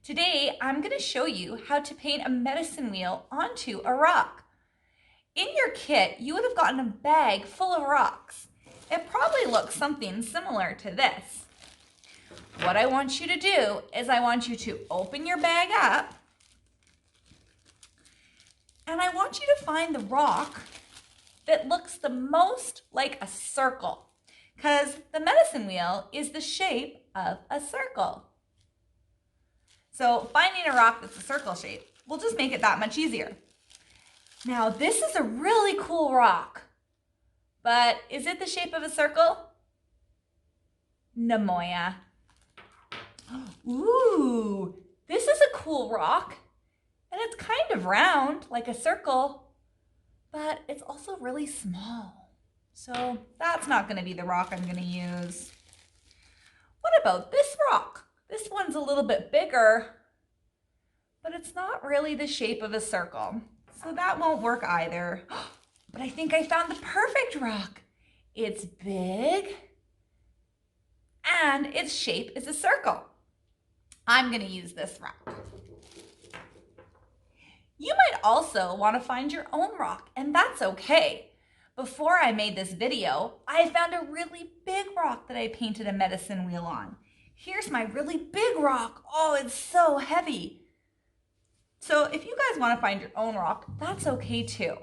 Today, I'm going to show you how to paint a medicine wheel onto a rock. In your kit, you would have gotten a bag full of rocks. It probably looks something similar to this. What I want you to do is I want you to open your bag up and I want you to find the rock that looks the most like a circle, because the medicine wheel is the shape of a circle. So finding a rock that's a circle shape will just make it that much easier. Now this is a really cool rock, but is it the shape of a circle? Namoya. Ooh, this is a cool rock, and it's kind of round like a circle, but it's also really small. So that's not going to be the rock I'm going to use. What about this rock? This one's a little bit bigger, but it's not really the shape of a circle. So that won't work either. But I think I found the perfect rock. It's big and its shape is a circle. I'm going to use this rock. You might also want to find your own rock, and that's okay. Before I made this video, I found a really big rock that I painted a medicine wheel on. Here's my really big rock. Oh, it's so heavy. So if you guys want to find your own rock, that's okay too.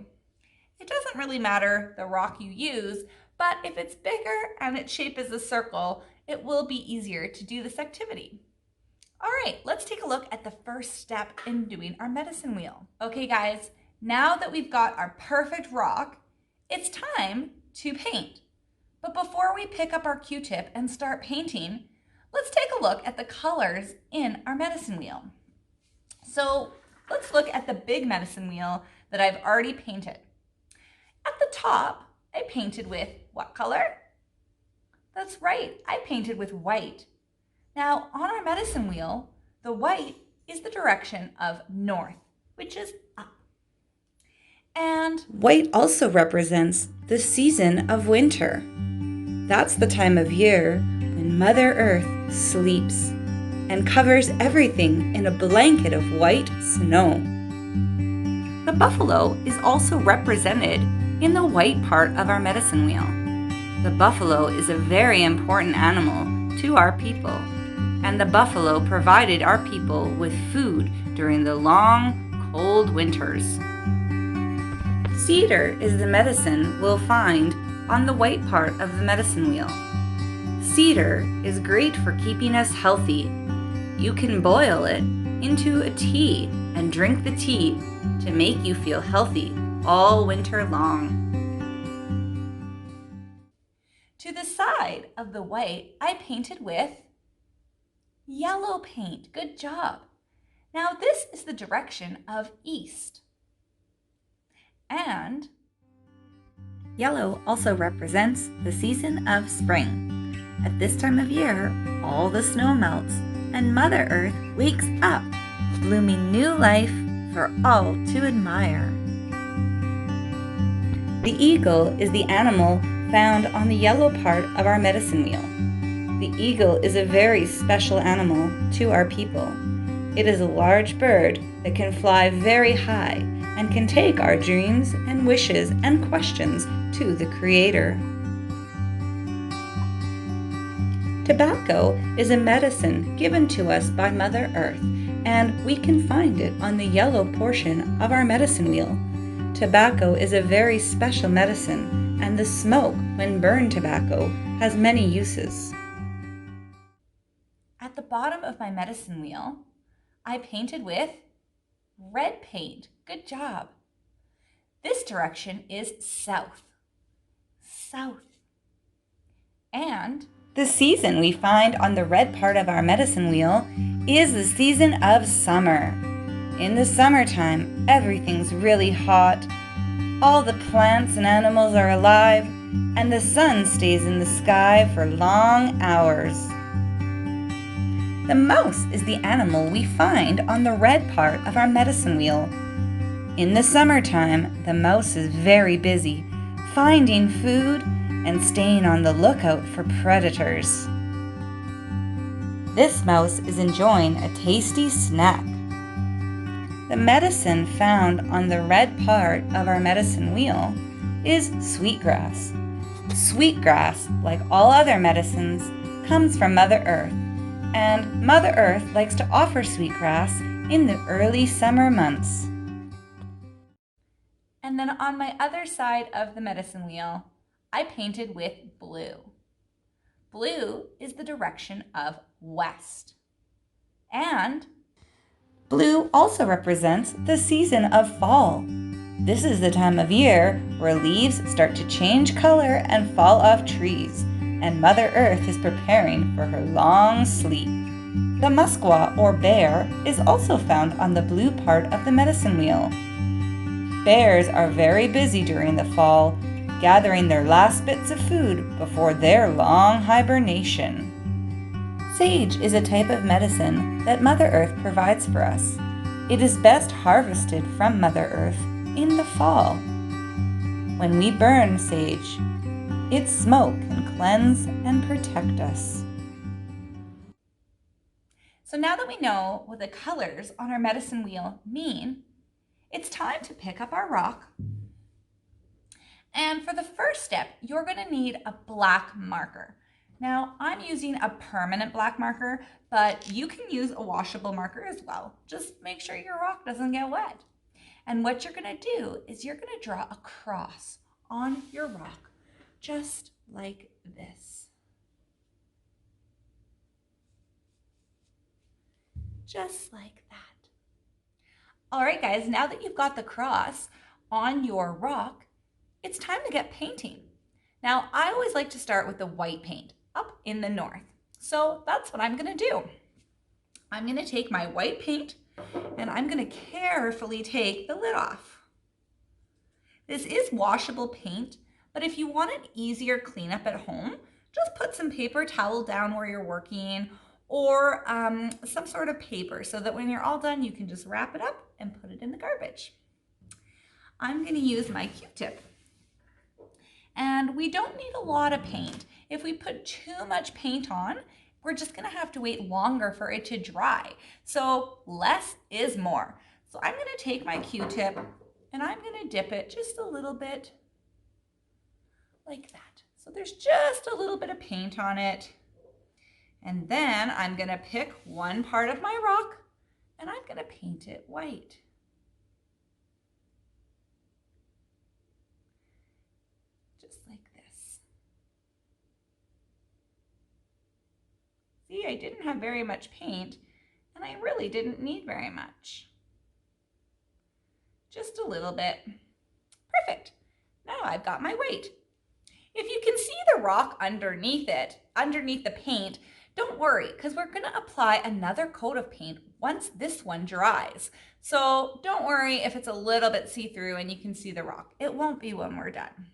It doesn't really matter the rock you use, but if it's bigger and its shape is a circle, it will be easier to do this activity. All right, let's take a look at the first step in doing our medicine wheel. Okay guys, now that we've got our perfect rock, it's time to paint. But before we pick up our Q-tip and start painting, let's take a look at the colors in our medicine wheel. So let's look at the big medicine wheel that I've already painted. At the top, I painted with what color? That's right, I painted with white. Now, on our medicine wheel, the white is the direction of north, which is up. And white also represents the season of winter. That's the time of year when Mother Earth sleeps and covers everything in a blanket of white snow. The buffalo is also represented in the white part of our medicine wheel. The buffalo is a very important animal to our people, and the buffalo provided our people with food during the long, cold winters. Cedar is the medicine we'll find on the white part of the medicine wheel. Cedar is great for keeping us healthy. You can boil it into a tea and drink the tea to make you feel healthy all winter long. To the side of the white, I painted with yellow paint. Good job. Now this is the direction of east. And yellow also represents the season of spring. At this time of year, all the snow melts and Mother Earth wakes up, blooming new life for all to admire. The eagle is the animal found on the yellow part of our medicine wheel. The eagle is a very special animal to our people. It is a large bird that can fly very high and can take our dreams and wishes and questions to the Creator. Tobacco is a medicine given to us by Mother Earth, and we can find it on the yellow portion of our medicine wheel. Tobacco is a very special medicine, and the smoke, when burned tobacco, has many uses. At the bottom of my medicine wheel, I painted with red paint. Good job. This direction is south. South. And the season we find on the red part of our medicine wheel is the season of summer. In the summertime, everything's really hot. All the plants and animals are alive, and the sun stays in the sky for long hours. The mouse is the animal we find on the red part of our medicine wheel. In the summertime, the mouse is very busy, finding food and staying on the lookout for predators. This mouse is enjoying a tasty snack. The medicine found on the red part of our medicine wheel is sweetgrass. Sweetgrass, like all other medicines, comes from Mother Earth, and Mother Earth likes to offer sweetgrass in the early summer months. And then on my other side of the medicine wheel, I painted with blue. Blue is the direction of west. And blue also represents the season of fall. This is the time of year where leaves start to change color and fall off trees, and Mother Earth is preparing for her long sleep. The musquash or bear is also found on the blue part of the medicine wheel. Bears are very busy during the fall, gathering their last bits of food before their long hibernation. Sage is a type of medicine that Mother Earth provides for us. It is best harvested from Mother Earth in the fall. When we burn sage, its smoke can cleanse and protect us. So now that we know what the colors on our medicine wheel mean, it's time to pick up our rock. And for the first step, you're going to need a black marker. Now, I'm using a permanent black marker, but you can use a washable marker as well. Just make sure your rock doesn't get wet. And what you're going to do is you're going to draw a cross on your rock, just like this. Just like that. All right, guys, now that you've got the cross on your rock, it's time to get painting. Now, I always like to start with the white paint up in the north. So that's what I'm going to do. I'm going to take my white paint and I'm going to carefully take the lid off. This is washable paint, but if you want an easier cleanup at home, just put some paper towel down where you're working or some sort of paper so that when you're all done, you can just wrap it up and put it in the garbage. I'm going to use my Q-tip. And we don't need a lot of paint. If we put too much paint on, we're just gonna have to wait longer for it to dry. So less is more. So I'm gonna take my Q-tip and I'm gonna dip it just a little bit like that. So there's just a little bit of paint on it. And then I'm gonna pick one part of my rock and I'm gonna paint it white. Just like this. See, I didn't have very much paint and I really didn't need very much. Just a little bit. Perfect. Now I've got my white. If you can see the rock underneath it, underneath the paint, don't worry, because we're going to apply another coat of paint once this one dries. So don't worry if it's a little bit see-through and you can see the rock. It won't be when we're done.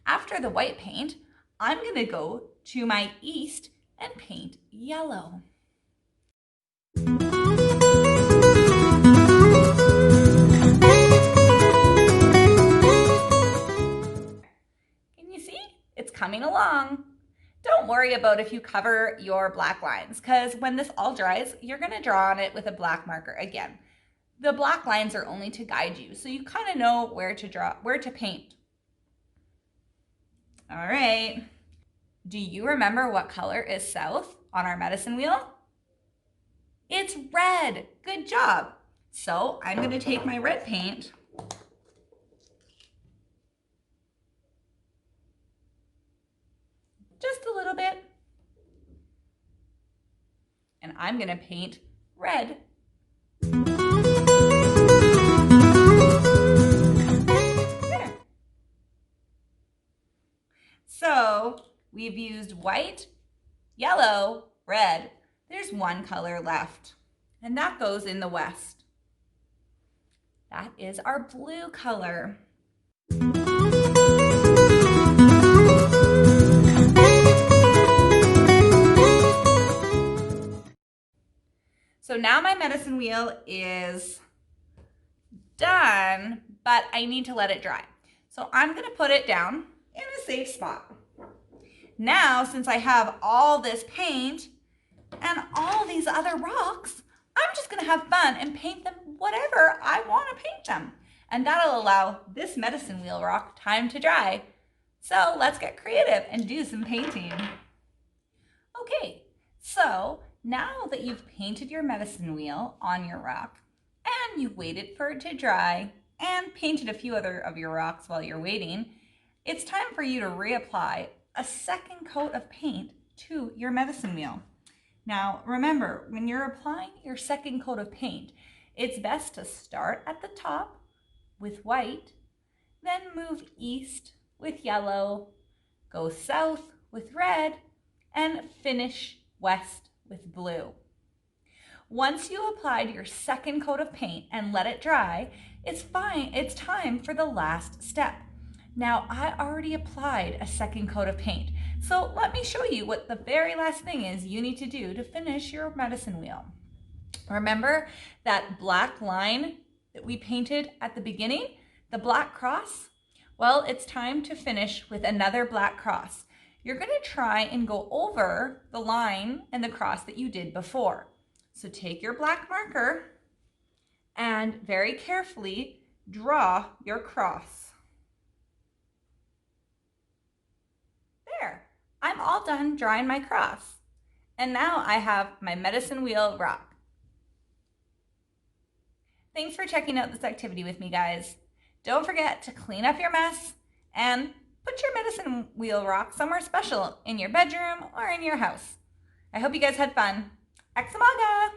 After the white paint, I'm going to go to my east and paint yellow. Can you see? It's coming along. Don't worry about if you cover your black lines, because when this all dries, you're going to draw on it with a black marker again. The black lines are only to guide you, so you kind of know where to draw, where to paint. All right. Do you remember what color is south on our medicine wheel? It's red. Good job. So I'm going to take my red paint just a little bit, and I'm going to paint red. There. So we've used white, yellow, red. There's one color left, and that goes in the west. That is our blue color. So now my medicine wheel is done, but I need to let it dry. So I'm going to put it down in a safe spot. Now, since I have all this paint, And all these other rocks, I'm just gonna have fun and paint them whatever I wanna paint them. And that'll allow this medicine wheel rock time to dry. So let's get creative and do some painting. Okay, so now that you've painted your medicine wheel on your rock and you've waited for it to dry and painted a few other of your rocks while you're waiting, it's time for you to reapply a second coat of paint to your medicine wheel. Now, remember, when you're applying your second coat of paint, it's best to start at the top with white, then move east with yellow, go south with red, and finish west with blue. Once you applied your second coat of paint and let it dry, it's time for the last step. Now, I already applied a second coat of paint, so let me show you what the very last thing is you need to do to finish your medicine wheel. Remember that black line that we painted at the beginning, the black cross? Well, it's time to finish with another black cross. You're going to try and go over the line and the cross that you did before. So take your black marker and very carefully draw your cross. There, I'm all done drawing my cross. And now I have my medicine wheel rock. Thanks for checking out this activity with me, guys. Don't forget to clean up your mess and put your medicine wheel rock somewhere special in your bedroom or in your house. I hope you guys had fun. Examaga!